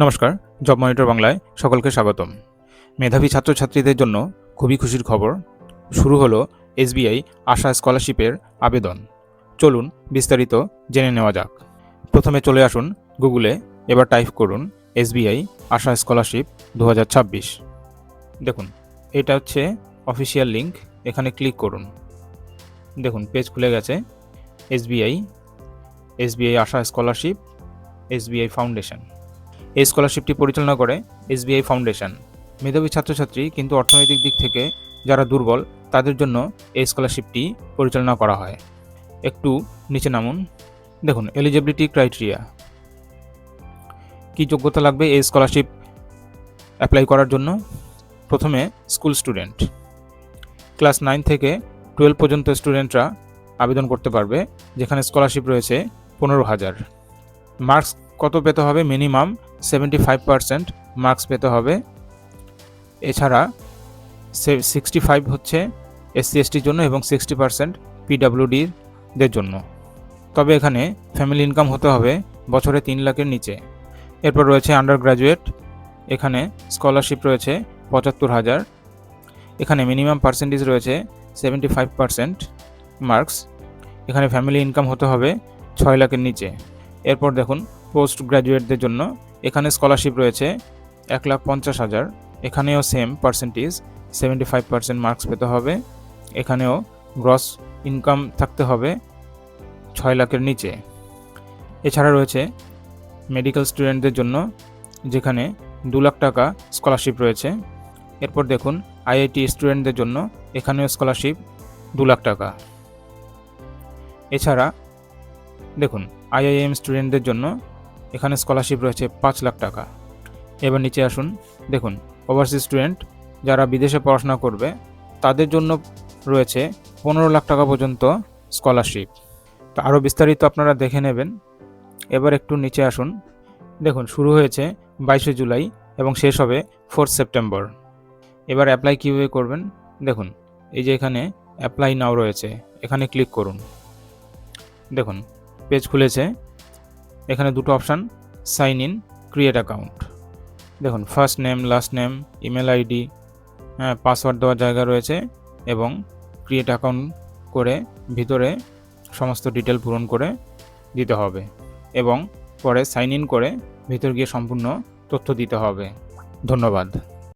নমস্কার, job monitor বাংলায় সকলকে স্বাগতম। মেধাবী ছাত্রছাত্রীদের জন্য খুবই খুশির খবর, শুরু হলো এসবিআই আশা স্কলারশিপের আবেদন। চলুন বিস্তারিত জেনে নেওয়া যাক। প্রথমে চলে আসুন গুগলে, এবার টাইপ করুন এসবিআই আশা স্কলারশিপ 2026। দেখুন, এটা হচ্ছে অফিসিয়াল লিঙ্ক, এখানে ক্লিক করুন। দেখুন, পেজ খুলে গেছে। এসবিআই আশা স্কলারশিপ, এসবিআই ফাউন্ডেশন। এই স্কলারশিপটি পরিচালনা করে এসবিআই ফাউন্ডেশন। মেধাবী ছাত্রছাত্রী কিন্তু অর্থনৈতিক দিক থেকে যারা দুর্বল, তাদের জন্য এই স্কলারশিপটি পরিচালনা করা হয়। একটু নিচে নামুন। দেখুন, এলিজিবিলিটি ক্রাইটেরিয়া, কী যোগ্যতা লাগবে এই স্কলারশিপ অ্যাপ্লাই করার জন্য। প্রথমে স্কুল স্টুডেন্ট, ক্লাস 9 থেকে 12 পর্যন্ত স্টুডেন্টরা আবেদন করতে পারবে, যেখানে স্কলারশিপ রয়েছে 15,000। মার্কস কত পেতে হবে? মিনিমাম 75% মার্কস পেতে হবে। এছাড়া 65 হচ্ছে SC STর জন্য এবং 60% PWDদের জন্য। তবে এখানে ফ্যামিলি ইনকাম হতে হবে বছরে 3 লাখের নিচে। এরপর রয়েছে আন্ডার গ্র্যাজুয়েট, এখানে স্কলারশিপ রয়েছে 75,000। এখানে মিনিমাম পার্সেন্টেজ রয়েছে 75% মার্কস। এখানে ফ্যামিলি ইনকাম হতে হবে 6 লাখের নিচে। এরপর দেখুন পোস্ট গ্র্যাজুয়েটদের জন্য, এখানে স্কলারশিপ রয়েছে 1,50,000। এখানেও সেম পার্সেন্টেজ 75% মার্কস পেতে হবে। এখানেও গ্রস ইনকাম থাকতে হবে 6 লাখের নিচে। এছাড়া রয়েছে মেডিকেল স্টুডেন্টদের জন্য, যেখানে 2 লাখ টাকা স্কলারশিপ রয়েছে। এরপর দেখুন আইআইটি স্টুডেন্টদের জন্য, এখানেও স্কলারশিপ 2 লাখ টাকা। এছাড়া দেখুন IIM স্টুডেন্টদের জন্য, এখানে স্কলারশিপ রয়েছে 5 লাখ টাকা। এবার নিচে আসুন। দেখুন, ওভারসিজ স্টুডেন্ট যারা বিদেশে পড়াশোনা করবে, তাদের জন্য রয়েছে 15 লাখ টাকা পর্যন্ত স্কলারশিপ। তো আরও বিস্তারিত আপনারা দেখে নেবেন। এবার একটু নিচে আসুন। দেখুন, শুরু হয়েছে 22শে জুলাই এবং শেষ হবে 4 সেপ্টেম্বর। এবার অ্যাপ্লাই কীভাবে করবেন? দেখুন, এই যে এখানে অ্যাপ্লাই নাও রয়েছে, এখানে ক্লিক করুন। দেখুন, পেজ খুলেছে। এখানে দুটো option, sign in, create account. দেখুন, first name, last name, email ID, password দেওয়ার জায়গা রয়েছে এবং ক্রিয়েট অ্যাকাউন্ট করে ভিতরে সমস্ত ডিটেল পূরণ করে দিতে হবে এবং পরে সাইন ইন করে ভিতর গিয়ে সম্পূর্ণ তথ্য দিতে হবে। ধন্যবাদ।